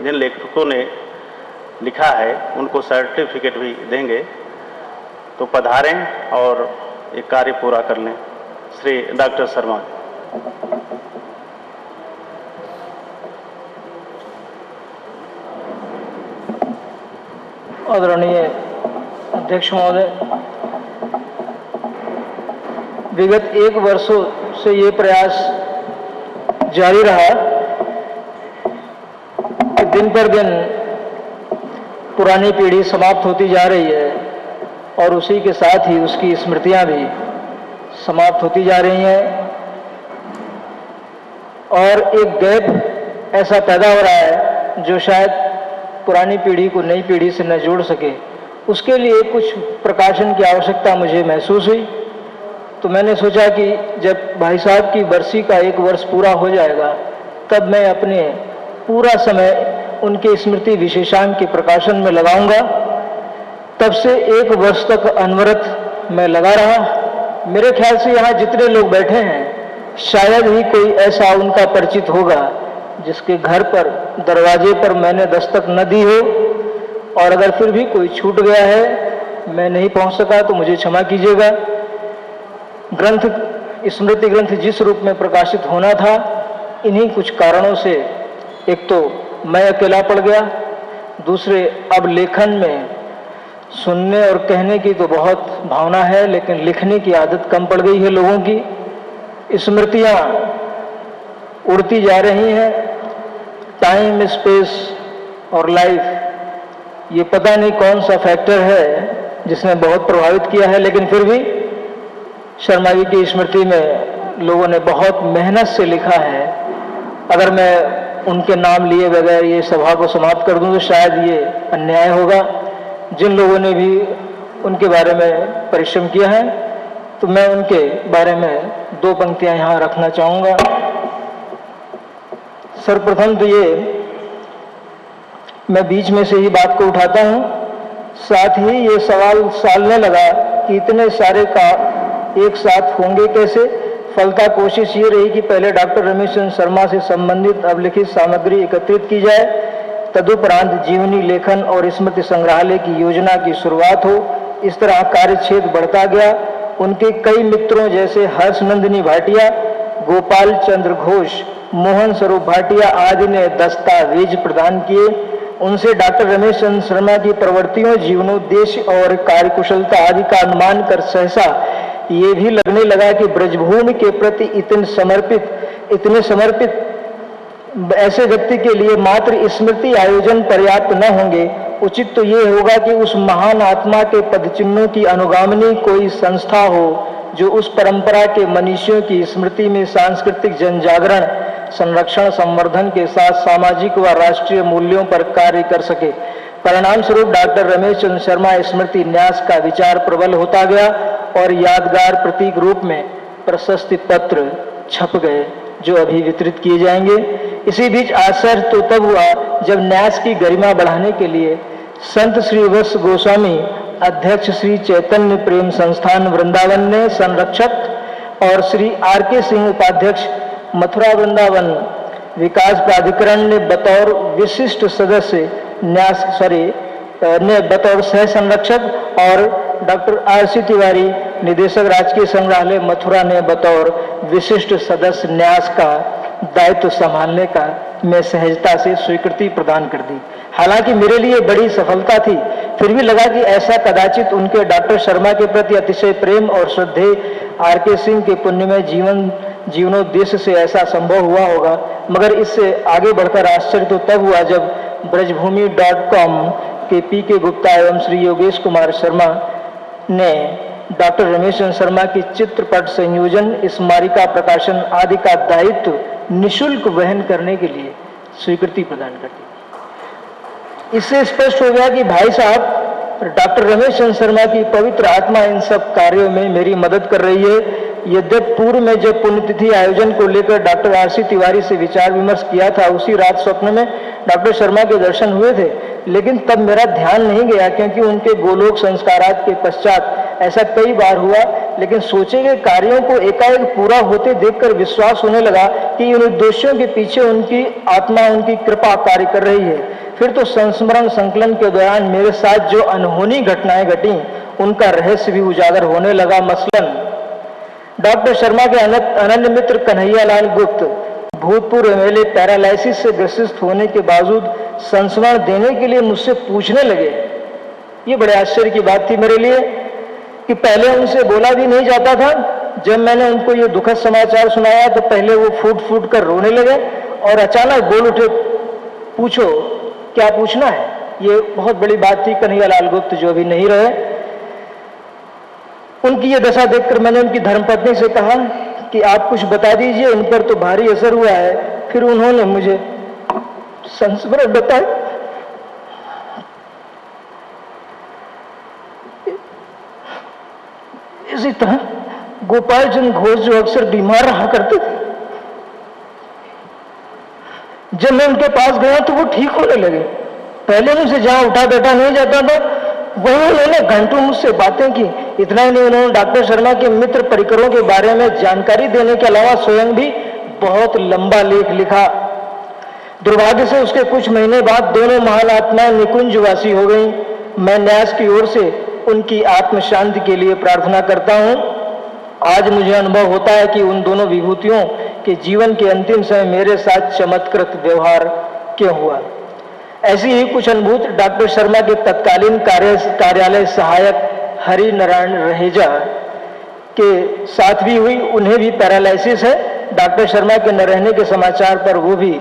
जिन लेखकों ने लिखा है उनको सर्टिफिकेट भी देंगे। तो पधारें और एक कार्य पूरा कर लें। श्री डॉक्टर शर्मा। आदरणीय अध्यक्ष महोदय, विगत 1 वर्षों से ये प्रयास जारी रहा कि दिन पर दिन पुरानी पीढ़ी समाप्त होती जा रही है और उसी के साथ ही उसकी स्मृतियां भी समाप्त होती जा रही हैं, और एक गैप ऐसा पैदा हो रहा है जो शायद पुरानी पीढ़ी को नई पीढ़ी से न जोड़ सके। उसके लिए कुछ प्रकाशन की आवश्यकता मुझे महसूस हुई। तो मैंने सोचा कि जब भाई साहब की बरसी का 1 वर्ष पूरा हो जाएगा तब मैं अपने पूरा समय उनके स्मृति विशेषांक के प्रकाशन में लगाऊंगा। तब से 1 वर्ष तक अनवरत मैं लगा रहा। मेरे ख्याल से यहाँ जितने लोग बैठे हैं शायद ही कोई ऐसा उनका परिचित होगा जिसके घर पर दरवाजे पर मैंने दस्तक न दी हो, और अगर फिर भी कोई छूट गया है, मैं नहीं पहुंच सका तो मुझे क्षमा कीजिएगा। ग्रंथ, स्मृति ग्रंथ जिस रूप में प्रकाशित होना था, इन्हीं कुछ कारणों से एक तो मैं अकेला पड़ गया, दूसरे अब लेखन में सुनने और कहने की तो बहुत भावना है लेकिन लिखने की आदत कम पड़ गई है लोगों की। स्मृतियां उड़ती जा रही हैं। टाइम, स्पेस और लाइफ, ये पता नहीं कौन सा फैक्टर है जिसने बहुत प्रभावित किया है, लेकिन फिर भी शर्मा जी की स्मृति में लोगों ने बहुत मेहनत से लिखा है। अगर मैं उनके नाम लिए बगैर ये सभा को समाप्त कर दूं तो शायद ये अन्याय होगा। जिन लोगों ने भी उनके बारे में परिश्रम किया है, तो मैं उनके बारे में 2 पंक्तियां यहाँ रखना चाहूँगा। सर्वप्रथम तो ये मैं बीच में से ही बात को उठाता हूँ, साथ ही ये सवाल सालने लगा कि इतने सारे का एक साथ होंगे कैसे। फलता कोशिश ये रही कि पहले डॉक्टर रमेश चंद्र शर्मा से संबंधित अभिलिखित सामग्री एकत्रित की जाए, तदुपरांत जीवनी लेखन और स्मृति संग्रहालय की योजना की शुरुआत हो। इस तरह कार्यक्षेत्र बढ़ता गया। उनके कई मित्रों जैसे हर्षनंदिनी भाटिया, गोपाल चंद्र घोष, मोहन स्वरूप भाटिया आदि ने दस्तावेज प्रदान किए। उनसे डॉक्टर रमेश चंद्र शर्मा की प्रवृत्तियों, जीवनोद्देश्य और कार्यकुशलता आदि का अनुमान कर सहसा ये भी लगने लगा कि ब्रजभूमि के प्रति इतने समर्पित ऐसे व्यक्ति के लिए मात्र स्मृति आयोजन पर्याप्त न होंगे। उचित तो ये होगा कि उस महान आत्मा के पदचिन्हों की अनुगामिनी कोई संस्था हो जो उस परंपरा के मनीषियों की स्मृति में सांस्कृतिक जनजागरण, संरक्षण, संवर्धन के साथ सामाजिक व राष्ट्रीय मूल्यों पर कार्य कर सके। परिणाम स्वरूप डॉक्टर रमेश चंद्र शर्मा स्मृति न्यास का विचार प्रबल होता गया और यादगार प्रतीक रूप में प्रशस्ति पत्र छप गए जो अभी वितरित किए जाएंगे। इसी बीच आश्चर्य तो तब हुआ जब न्यास की गरिमा बढ़ाने के लिए संत श्री वत्स गोस्वामी अध्यक्ष श्री चैतन्य प्रेम संस्थान वृंदावन ने संरक्षक और श्री आर.के. सिंह उपाध्यक्ष मथुरा वृंदावन विकास प्राधिकरण ने बतौर विशिष्ट सदस्य ने बतौर सह संरक्षक और डॉक्टर आर.सी. तिवारी निदेशक राजकीय संग्रहालय मथुरा ने बतौर विशिष्ट सदस्य न्यास का दायित्व संभालने का मैं सहजता से स्वीकृति प्रदान कर दी। हालांकि मेरे लिए बड़ी सफलता थी, फिर भी लगा कि ऐसा कदाचित उनके डॉक्टर शर्मा के प्रति अतिशय प्रेम और श्रद्धेय आर.के. सिंह के पुण्यमय जीवनोद्देश्य से ऐसा संभव हुआ होगा। मगर इससे आगे बढ़कर आश्चर्य तो तब हुआ जब ब्रजभूमि.com के पी.के. गुप्ता एवं श्री योगेश कुमार शर्मा ने डॉक्टर रमेश चंद्र शर्मा की चित्रपट संयोजन, स्मारिका प्रकाशन आदि का दायित्व निःशुल्क वहन करने के लिए स्वीकृति प्रदान कर दी। इससे स्पष्ट हो गया कि भाई साहब डॉक्टर रमेश चंद्र शर्मा की पवित्र आत्मा इन सब कार्यों में मेरी मदद कर रही है। यद्यपि पूर्व में जब पुण्यतिथि आयोजन को लेकर डॉक्टर आर.सी. तिवारी से विचार विमर्श किया था, उसी रात स्वप्न में डॉक्टर शर्मा के दर्शन हुए थे, लेकिन तब मेरा ध्यान नहीं गया क्योंकि उनके गोलोक संस्कारात के पश्चात ऐसा कई बार हुआ। लेकिन सोचे गए कार्यों को एकाएक पूरा होते देखकर विश्वास होने लगा कि इन उद्देश्यों के पीछे उनकी आत्मा, उनकी कृपा कार्य कर रही है। फिर तो संस्मरण संकलन के दौरान मेरे साथ जो अनहोनी घटनाएं घटी, उनका रहस्य भी उजागर होने लगा। मसलन डॉक्टर शर्मा के अनन्य मित्र कन्हैयालाल गुप्त भूतपूर्व एमएलए पैरालाइसिस से ग्रसित होने के बावजूद संस्मरण देने के लिए मुझसे पूछने लगे। ये बड़े आश्चर्य की बात थी मेरे लिए कि पहले उनसे बोला भी नहीं जाता था। जब मैंने उनको ये दुखद समाचार सुनाया तो पहले वो फूट फूट कर रोने लगे और अचानक बोल उठे, पूछो क्या पूछना है। ये बहुत बड़ी बात थी। कन्हैयालाल गुप्त जो अभी नहीं रहे, उनकी ये दशा देखकर मैंने उनकी धर्मपत्नी से कहा कि आप कुछ बता दीजिए, इन पर तो भारी असर हुआ है। फिर उन्होंने मुझे संस्मरण बताया। इसी तरह गोपाल चंद घोष जो अक्सर बीमार रहा करते थे, जब मैं उनके पास गया तो वो ठीक होने लगे। पहले उनसे जहां उठा बैठा नहीं जाता था, वहीं उन्होंने घंटों मुझसे बातें की। इतना ही नहीं, उन्होंने डॉक्टर शर्मा के मित्र परिकरों के बारे में जानकारी देने के अलावा स्वयं भी बहुत लंबा लेख लिखा। दुर्भाग्य से उसके कुछ महीने बाद दोनों महान आत्माएं निकुंजवासी हो गईं। मैं न्यास की ओर से उनकी आत्म शांति के लिए प्रार्थना करता हूं। आज मुझे अनुभव होता है कि उन दोनों विभूतियों के जीवन के अंतिम समय मेरे साथ चमत्कृत व्यवहार क्यों हुआ। ऐसी ही कुछ अनुभूति डॉक्टर शर्मा के तत्कालीन कार्यालय सहायक हरि नारायण रहेजा के साथ भी हुई। उन्हें भी पैरालाइसिस है। डॉक्टर शर्मा के न रहने के समाचार पर वो भी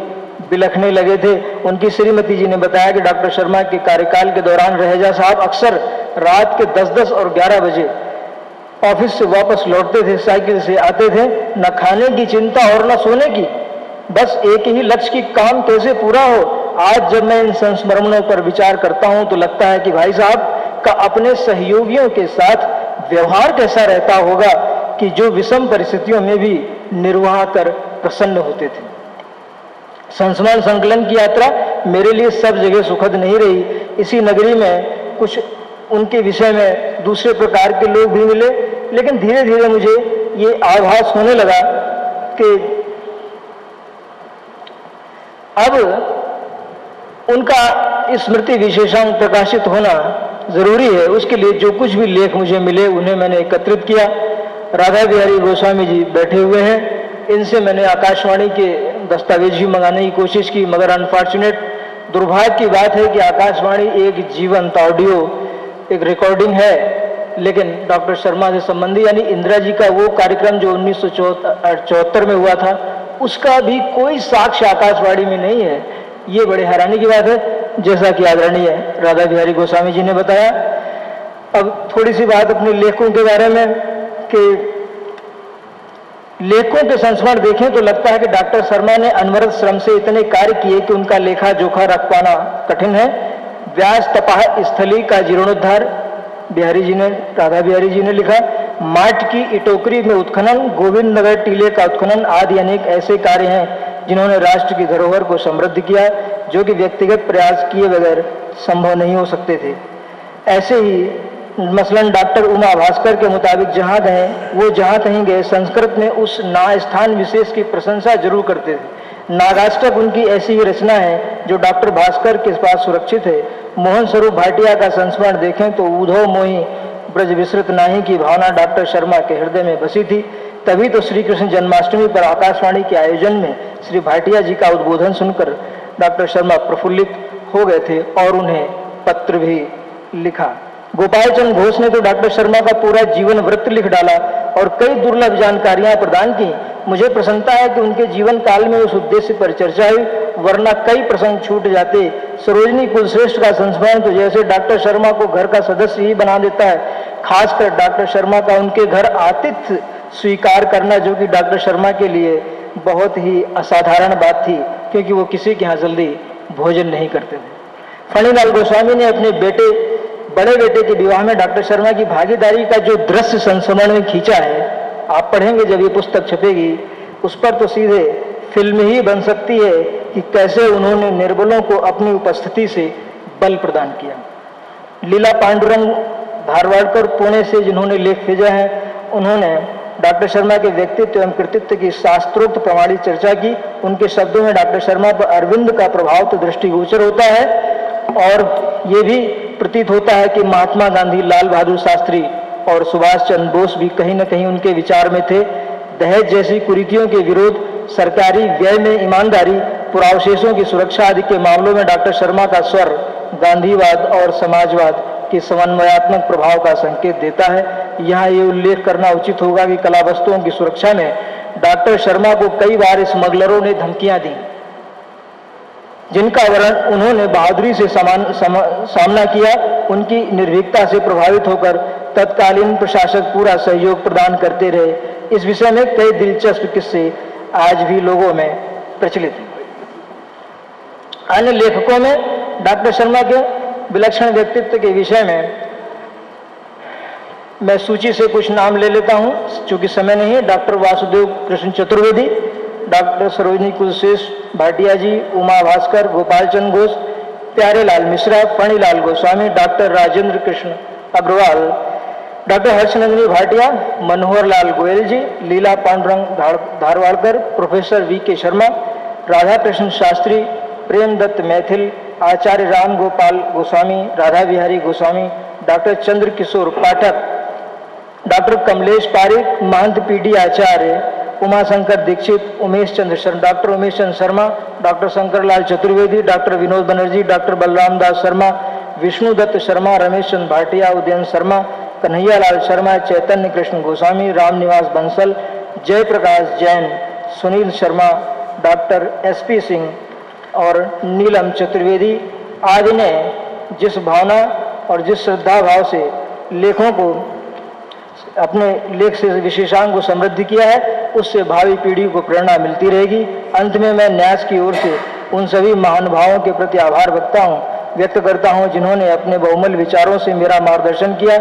बिलखने लगे थे। उनकी श्रीमती जी ने बताया कि डॉक्टर शर्मा के कार्यकाल के दौरान रहेजा साहब अक्सर रात के 10-10 और 11 बजे ऑफिस से वापस लौटते थे, साइकिल से आते थे। न खाने की चिंता और न सोने की, बस एक ही लक्ष्य की काम कैसे पूरा हो। आज जब मैं इन संस्मरणों पर विचार करता हूं तो लगता है कि भाई साहब का अपने सहयोगियों के साथ व्यवहार कैसा रहता होगा कि जो विषम परिस्थितियों में भी निर्वाह कर प्रसन्न होते थे। संस्मरण संकलन की यात्रा मेरे लिए सब जगह सुखद नहीं रही। इसी नगरी में कुछ उनके विषय में दूसरे प्रकार के लोग भी मिले, लेकिन धीरे धीरे मुझे ये आभास होने लगा कि अब उनका स्मृति विशेषांक प्रकाशित होना जरूरी है। उसके लिए जो कुछ भी लेख मुझे मिले उन्हें मैंने एकत्रित किया। राधा बिहारी गोस्वामी जी बैठे हुए हैं, इनसे मैंने आकाशवाणी के दस्तावेज भी मंगाने की कोशिश की, मगर अनफॉर्चुनेट दुर्भाग्य की बात है कि आकाशवाणी एक जीवंत ऑडियो, एक रिकॉर्डिंग है, लेकिन डॉक्टर शर्मा से संबंधी यानी इंदिरा जी का वो कार्यक्रम जो 1974 में हुआ था, उसका भी कोई साक्ष्य आकाशवाणी में नहीं है। ये बड़े हैरानी की बात है, जैसा कि आदरणीय राधा बिहारी गोस्वामी जी ने बताया। अब थोड़ी सी बात अपने लेखों के बारे में कि लेखों के संस्मरण देखें तो लगता है कि डॉक्टर शर्मा ने अनवरत श्रम से इतने कार्य किए कि उनका लेखा जोखा रख पाना कठिन है। व्यास तपाह स्थली का जीर्णोद्धार राधा बिहारी जी ने लिखा। माट की इटोकरी में उत्खनन, गोविंद नगर टीले का उत्खनन आदि अनेक ऐसे कार्य हैं जिन्होंने राष्ट्र की धरोहर को समृद्ध किया, जो कि व्यक्तिगत प्रयास किए बगैर संभव नहीं हो सकते थे। ऐसे ही मसलन डॉक्टर उमा भास्कर के मुताबिक जहाँ गए वो जहाँ कहीं गए संस्कृत में उस ना स्थान विशेष की प्रशंसा जरूर करते थे। नागाष्टक उनकी ऐसी ही रचना है जो डॉक्टर भास्कर के पास सुरक्षित है। मोहन स्वरूप भाटिया का संस्मरण देखें तो उधो मोही ब्रज विस्तृत नाही की भावना डॉक्टर शर्मा के हृदय में बसी थी। तभी तो श्री कृष्ण जन्माष्टमी पर आकाशवाणी के आयोजन में श्री भाटिया जी का उद्बोधन सुनकर डॉक्टर शर्मा प्रफुल्लित हो गए थे और उन्हें पत्र भी लिखा। गोपाल चंद घोष ने तो डॉक्टर शर्मा का पूरा जीवन वृत्त लिख डाला और कई दुर्लभ जानकारियां प्रदान की। मुझे प्रसन्नता है कि उनके जीवन काल में उस उद्देश्य पर चर्चा हुई, वरना कई प्रसंग छूट जाते। सरोजनी कुलश्रेष्ठ का संस्मरण तो जैसे डॉक्टर शर्मा को घर का सदस्य ही बना देता है। खासकर डॉक्टर शर्मा का उनके घर आतिथ्य स्वीकार करना, जो कि डॉक्टर शर्मा के लिए बहुत ही असाधारण बात थी, क्योंकि वो किसी के यहाँ जल्दी भोजन नहीं करते थे। फणीलाल गोस्वामी ने अपने बड़े बेटे के विवाह में डॉक्टर शर्मा की भागीदारी का जो दृश्य संस्मरण में खींचा है, आप पढ़ेंगे जब ये पुस्तक छपेगी, उस पर तो सीधे फिल्म ही बन सकती है कि कैसे उन्होंने निर्बलों को अपनी उपस्थिति से बल प्रदान किया। लीला पांडुरंग धारवाड़कर पुणे से जिन्होंने लेख भेजा है, उन्होंने डॉक्टर शर्मा के व्यक्तित्व एवं कृतित्व की शास्त्रोक्त प्रमाणित चर्चा की। उनके शब्दों में डॉक्टर शर्मा पर अरविंद का प्रभाव तो दृष्टिगोचर होता है और ये भी प्रतीत होता है कि महात्मा गांधी, लाल बहादुर शास्त्री और सुभाष चंद्र बोस भी कहीं न कहीं उनके विचार में थे। दहेज जैसी कुरीतियों के विरोध, सरकारी व्यय में ईमानदारी, पुरावशेषों की सुरक्षा आदि के मामलों में डॉक्टर शर्मा का स्वर गांधीवाद और समाजवाद के समन्वयात्मक प्रभाव का संकेत देता है। यहाँ ये उल्लेख करना उचित होगा कि कला वस्तुओं की सुरक्षा में डॉक्टर शर्मा को कई बार स्मगलरों ने धमकियां दी, जिनका वर्णन उन्होंने बहादुरी से सामना किया। उनकी निर्भीकता से प्रभावित होकर तत्कालीन प्रशासक पूरा सहयोग प्रदान करते रहे। इस विषय में कई दिलचस्प किस्से आज भी लोगों में प्रचलित हैं। अन्य लेखकों में डॉक्टर शर्मा के विलक्षण व्यक्तित्व के विषय में मैं सूची से कुछ नाम ले लेता हूं, चूंकि समय नहीं है। डॉक्टर वासुदेव कृष्ण चतुर्वेदी, डॉक्टर सरोजनी कुलश्रेष्ठ भाटिया जी, उमा भास्कर, गोपाल चंद घोष, प्यारेलाल मिश्रा, फणीलाल गोस्वामी, डॉक्टर राजेंद्र कृष्ण अग्रवाल, डॉक्टर हर्षनंदिनी भाटिया, मनोहर लाल गोयल जी, लीला पांडुरंग धारवाड़कर, प्रोफेसर वी.के. शर्मा, राधा कृष्ण शास्त्री, प्रेम दत्त मैथिल, आचार्य राम गोपाल गोस्वामी, राधा बिहारी गोस्वामी, डॉक्टर चंद्र किशोर पाठक, डॉक्टर कमलेश पारिक, महंत पी.डी. आचार्य, Umashankar Dixit, Umesh Chandra Sharma, doctor Umesh Chandra Sharma, doctor Shankarlal Chaturvedi, doctor Vinod Banerjee, doctor Balram Das Sharma, Vishnu Dutt Sharma, Ramesh Chandra Bhatia, Udayan Sharma, Kanhaiya Lal Sharma, Chaitanya Krishna Goswami, Ramniwas Bansal, Jaiprakash Jain, Sunil Sharma, doctor S P. Singh और नीलम चतुर्वेदी आदि ने जिस भावना और जिस श्रद्धा भाव से लेखों को अपने लेख से विशेषांग को समृद्ध किया है, उससे भावी पीढ़ी को प्रेरणा मिलती रहेगी। अंत में मैं न्यास की ओर से उन सभी महानुभावों के प्रति आभार व्यक्त करता हूं जिन्होंने अपने बहुमूल्य विचारों से मेरा मार्गदर्शन किया।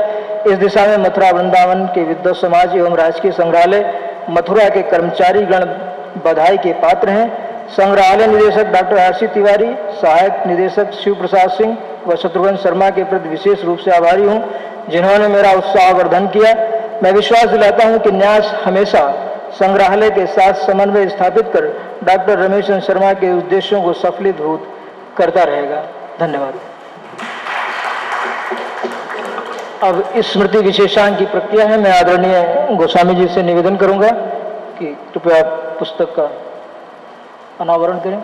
इस दिशा में मथुरा वृंदावन के विद्वत समाज एवं राजकीय संग्रहालय मथुरा के कर्मचारी गण बधाई के पात्र हैं। संग्रहालय निदेशक डॉक्टर आर.सी. तिवारी, सहायक निदेशक शिव प्रसाद सिंह व शत्रुघ्न शर्मा के प्रति विशेष रूप से आभारी हूं, जिन्होंने मेरा उत्साहवर्धन किया। मैं विश्वास दिलाता हूं कि न्यास हमेशा संग्रहालय के साथ समन्वय स्थापित कर डॉक्टर रमेश चंद्र शर्मा के उद्देश्यों को सफलीभूत करता रहेगा। धन्यवाद। अब इस स्मृति विशेषांक की प्रक्रिया है। मैं आदरणीय गोस्वामी जी से निवेदन करूंगा कि कृपया पुस्तक का अनावरण करें।